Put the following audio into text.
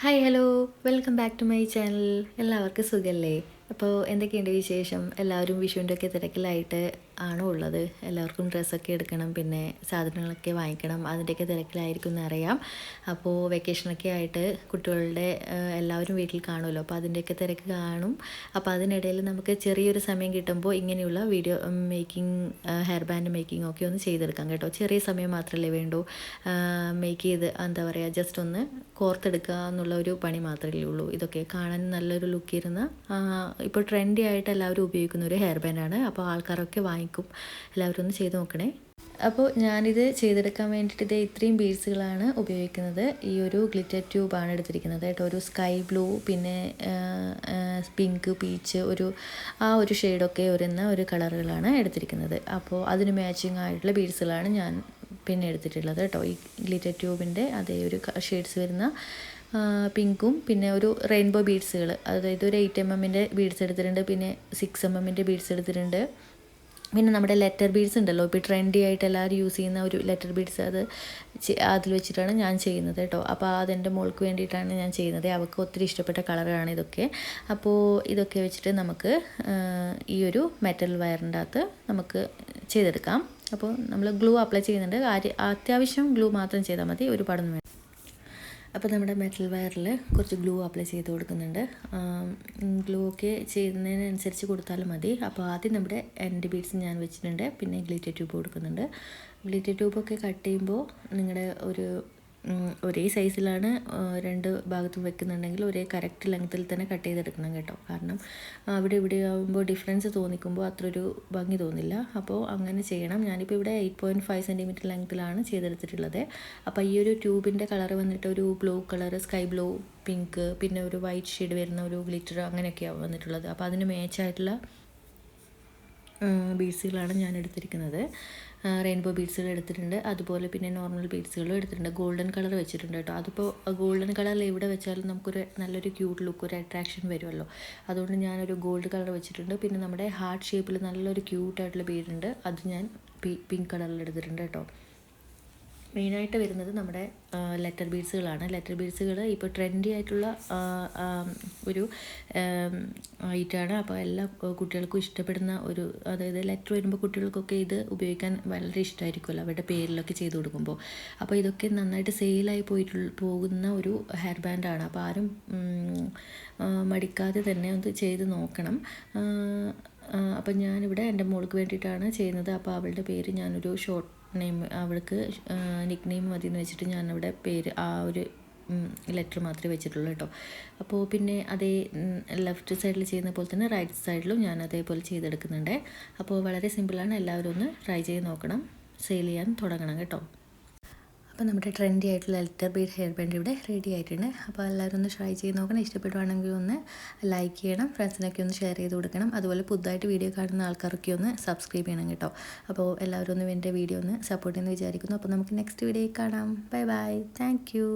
Hi hello welcome back to my channel. എല്ലാവർക്കും സുഖമല്ലേ? അപ്പോൾ എന്തൊക്കെയുണ്ട് വിശേഷം? എല്ലാവരും വിഷുവിൻ്റെ ഒക്കെ തിരക്കിലായിട്ട് ആണോ ഉള്ളത്? എല്ലാവർക്കും ഡ്രസ്സൊക്കെ എടുക്കണം, പിന്നെ സാധനങ്ങളൊക്കെ വാങ്ങിക്കണം, അതിൻ്റെയൊക്കെ തിരക്കിലായിരിക്കും എന്നറിയാം. അപ്പോൾ വെക്കേഷനൊക്കെ ആയിട്ട് കുട്ടികളുടെ എല്ലാവരും വീട്ടിൽ കാണുമല്ലോ, അപ്പോൾ അതിൻ്റെയൊക്കെ തിരക്ക് കാണും. അപ്പോൾ അതിനിടയിൽ നമുക്ക് ചെറിയൊരു സമയം കിട്ടുമ്പോൾ ഇങ്ങനെയുള്ള video making, hair band making ഒക്കെ ഒന്ന് ചെയ്തെടുക്കാം കേട്ടോ. ചെറിയ സമയം മാത്രമല്ലേ വേണ്ടൂ. മേക്ക് ചെയ്ത് എന്താ പറയുക, ജസ്റ്റ് ഒന്ന് കോർത്തെടുക്കുക എന്നുള്ള ഒരു പണി മാത്രമേ ഉള്ളൂ. ഇതൊക്കെ കാണാൻ നല്ലൊരു ലുക്ക് ഇരുന്ന ഇപ്പോൾ ട്രെൻഡി ആയിട്ട് എല്ലാവരും ഉപയോഗിക്കുന്ന ഒരു ഹെയർ ബാൻഡാണ്. അപ്പോൾ ആൾക്കാരൊക്കെ വാങ്ങിക്കും. എല്ലാവരും ഒന്ന് ചെയ്ത് നോക്കണേ. അപ്പോൾ ഞാനിത് ചെയ്തെടുക്കാൻ വേണ്ടിയിട്ട് ഇത് ഇത്രയും ബീഡ്സുകളാണ് ഉപയോഗിക്കുന്നത്. ഈ ഒരു ഗ്ലിറ്റർ ട്യൂബാണ് എടുത്തിരിക്കുന്നത് കേട്ടോ. ഒരു സ്കൈ ബ്ലൂ, പിന്നെ പിങ്ക്, പീച്ച്, ഒരു ഷെയ്ഡൊക്കെ വരുന്ന ഒരു കളറുകളാണ് എടുത്തിരിക്കുന്നത്. അപ്പോൾ അതിന് മാച്ചിങ് ആയിട്ടുള്ള ബീഡ്സുകളാണ് ഞാൻ പിന്നെ എടുത്തിട്ടുള്ളത് കേട്ടോ. ഈ ഗ്ലിറ്റർ ട്യൂബിൻ്റെ അതേ ഒരു ഷെയ്ഡ്സ് വരുന്ന പിങ്കും, പിന്നെ ഒരു റെയിൻബോ ബീഡ്സുകൾ, അതായത് ഒരു 8mm ബീഡ്സ് എടുത്തിട്ടുണ്ട്, പിന്നെ 6mm ബീഡ്സ് എടുത്തിട്ടുണ്ട്. പിന്നെ നമ്മുടെ ലെറ്റർ ബീഡ്സ് ഉണ്ടല്ലോ, ഇപ്പോൾ ട്രെൻഡി ആയിട്ട് എല്ലാവരും യൂസ് ചെയ്യുന്ന ഒരു ലെറ്റർ ബീഡ്സ്, അതിൽ വെച്ചിട്ടാണ് ഞാൻ ചെയ്യുന്നത് കേട്ടോ. അപ്പോൾ അതെൻ്റെ മോൾക്ക് വേണ്ടിയിട്ടാണ് ഞാൻ ചെയ്യുന്നത്. അവൾക്ക് ഒത്തിരി ഇഷ്ടപ്പെട്ട കളറാണ് ഇതൊക്കെ. അപ്പോൾ ഇതൊക്കെ വെച്ചിട്ട് നമുക്ക് ഈ ഒരു മെറ്റൽ വയറിൻ്റെ അകത്ത് നമുക്ക് ചെയ്തെടുക്കാം. അപ്പോൾ നമ്മൾ ഗ്ലൂ അപ്ലൈ ചെയ്യുന്നുണ്ട്. അത്യാവശ്യം ഗ്ലൂ മാത്രം ചെയ്താൽ മതി, ഒരുപാടൊന്നും വേണം. അപ്പോൾ നമ്മുടെ മെറ്റൽ വയറിൽ കുറച്ച് ഗ്ലൂ അപ്ലൈ ചെയ്ത് കൊടുക്കുന്നുണ്ട്. ഗ്ലൂ ഒക്കെ ചെയ്യുന്നതിനനുസരിച്ച് കൊടുത്താലും മതി. അപ്പോൾ ആദ്യം നമ്മുടെ എൻഡ് ബീഡ്സ് ഞാൻ വെച്ചിട്ടുണ്ട്, പിന്നെ ഗ്ലിറ്റർ ട്യൂബ് കൊടുക്കുന്നുണ്ട്. ഗ്ലിറ്റർ ട്യൂബൊക്കെ കട്ട് ചെയ്യുമ്പോൾ നിങ്ങളുടെ ഒരേ സൈസിലാണ് രണ്ട് ഭാഗത്തും വെക്കുന്നുണ്ടെങ്കിൽ ഒരേ കറക്റ്റ് ലെങ്ത്തിൽ തന്നെ കട്ട് ചെയ്തെടുക്കണം കേട്ടോ. കാരണം അവിടെ ഇവിടെ ആകുമ്പോൾ ഡിഫറൻസ് തോന്നിക്കുമ്പോൾ അത്രയൊരു ഭംഗി തോന്നില്ല. അപ്പോൾ അങ്ങനെ ചെയ്യണം. ഞാനിപ്പോൾ ഇവിടെ 8.5 cm ലെങ്ത്തിലാണ് ചെയ്തെടുത്തിട്ടുള്ളത്. അപ്പോൾ ഈ ഒരു ട്യൂബിൻ്റെ കളർ വന്നിട്ട് ഒരു blue colour, sky blue, pink, പിന്നെ ഒരു വൈറ്റ് ഷെയ്ഡ് വരുന്ന ഒരു ഗ്ലിറ്റർ, അങ്ങനെയൊക്കെയാണ് വന്നിട്ടുള്ളത്. അപ്പോൾ അതിന് മാച്ചായിട്ടുള്ള ബീഡ്സുകളാണ് ഞാൻ എടുത്തിരിക്കുന്നത്. റെയിൻബോ ബീഡ്സുകൾ എടുത്തിട്ടുണ്ട്, അതുപോലെ പിന്നെ നോർമൽ ബീഡ്സുകളും എടുത്തിട്ടുണ്ട്. ഗോൾഡൻ കളർ വെച്ചിട്ടുണ്ട് കേട്ടോ. അതിപ്പോൾ ഗോൾഡൻ കളറിൽ എവിടെ വെച്ചാലും നമുക്കൊരു നല്ലൊരു ക്യൂട്ട് ലുക്ക്, ഒരു അട്രാക്ഷൻ വരുമല്ലോ. അതുകൊണ്ട് ഞാനൊരു ഗോൾഡ് കളർ വെച്ചിട്ടുണ്ട്. പിന്നെ നമ്മുടെ ഹാർട്ട് ഷേപ്പിൽ നല്ലൊരു ക്യൂട്ടായിട്ടുള്ള ബീഡുണ്ട്, അത് ഞാൻ പിങ്ക് കളറിൽ എടുത്തിട്ടുണ്ട് കേട്ടോ. മെയിനായിട്ട് വരുന്നത് നമ്മുടെ ലെറ്റർ ബീഡ്സുകളാണ്. ലെറ്റർ ബീഡ്സുകൾ ഇപ്പോൾ ട്രെൻഡി ആയിട്ടുള്ള ഒരു ഐറ്റമാണ്. അപ്പോൾ എല്ലാ കുട്ടികൾക്കും ഇഷ്ടപ്പെടുന്ന ഒരു, അതായത് ലെറ്റർ വരുമ്പോൾ കുട്ടികൾക്കൊക്കെ ഇത് ഉപയോഗിക്കാൻ വളരെ ഇഷ്ടമായിരിക്കുമല്ലോ, അവരുടെ പേരിലൊക്കെ ചെയ്ത് കൊടുക്കുമ്പോൾ. അപ്പോൾ ഇതൊക്കെ നന്നായിട്ട് സെയിലായി പോകുന്ന ഒരു ഹെയർ ബാൻഡാണ്. അപ്പോൾ ആരും മടിക്കാതെ തന്നെ ഒന്ന് ചെയ്ത് നോക്കണം. അപ്പം ഞാനിവിടെ എൻ്റെ മോൾക്ക് വേണ്ടിയിട്ടാണ് ചെയ്യുന്നത്. അപ്പോൾ അവളുടെ പേര് ഞാനൊരു ഷോർട്ട് നെയിം, അവൾക്ക് നിക്ക് നെയിം മതി എന്ന് വെച്ചിട്ട് ഞാനവിടെ പേര് ഒരു ലെറ്റർ മാത്രമേ വെച്ചിട്ടുള്ളൂ കേട്ടോ. അപ്പോൾ പിന്നെ അതേ ലെഫ്റ്റ് സൈഡിൽ ചെയ്യുന്ന പോലെ തന്നെ റൈറ്റ് സൈഡിലും ഞാൻ അതേപോലെ ചെയ്തെടുക്കുന്നുണ്ട്. അപ്പോൾ വളരെ സിമ്പിളാണ്. എല്ലാവരും ഒന്ന് ട്രൈ ചെയ്ത് നോക്കണം, സെയിൽ ചെയ്യാൻ തുടങ്ങണം കേട്ടോ. അപ്പോൾ നമ്മുടെ ട്രെൻഡി ആയിട്ടുള്ള ലെറ്റർ ബീഡ് ഹെയർ ബാൻഡ് ഇവിടെ റെഡി ആയിട്ടുണ്ട്. അപ്പോൾ എല്ലാവരും ഒന്ന് ട്രൈ ചെയ്ത് നോക്കണം. ഇഷ്ടപ്പെടുവാണെങ്കിൽ ഒന്ന് ലൈക്ക് ചെയ്യണം, ഫ്രണ്ട്സിനൊക്കെ ഒന്ന് ഷെയർ ചെയ്ത് കൊടുക്കണം. അതുപോലെ പുതുതായിട്ട് വീഡിയോ കാണുന്ന ആൾക്കാരൊക്കെ ഒന്ന് സബ്സ്ക്രൈബ് ചെയ്യണം കേട്ടോ. അപ്പോൾ എല്ലാവരും ഒന്ന് എൻ്റെ വീഡിയോ ഒന്ന് സപ്പോർട്ട് ചെയ്യുമെന്ന് വിചാരിക്കുന്നു. അപ്പോൾ നമുക്ക് നെക്സ്റ്റ് വീഡിയോയിൽ കാണാം. Bye bye, thank you.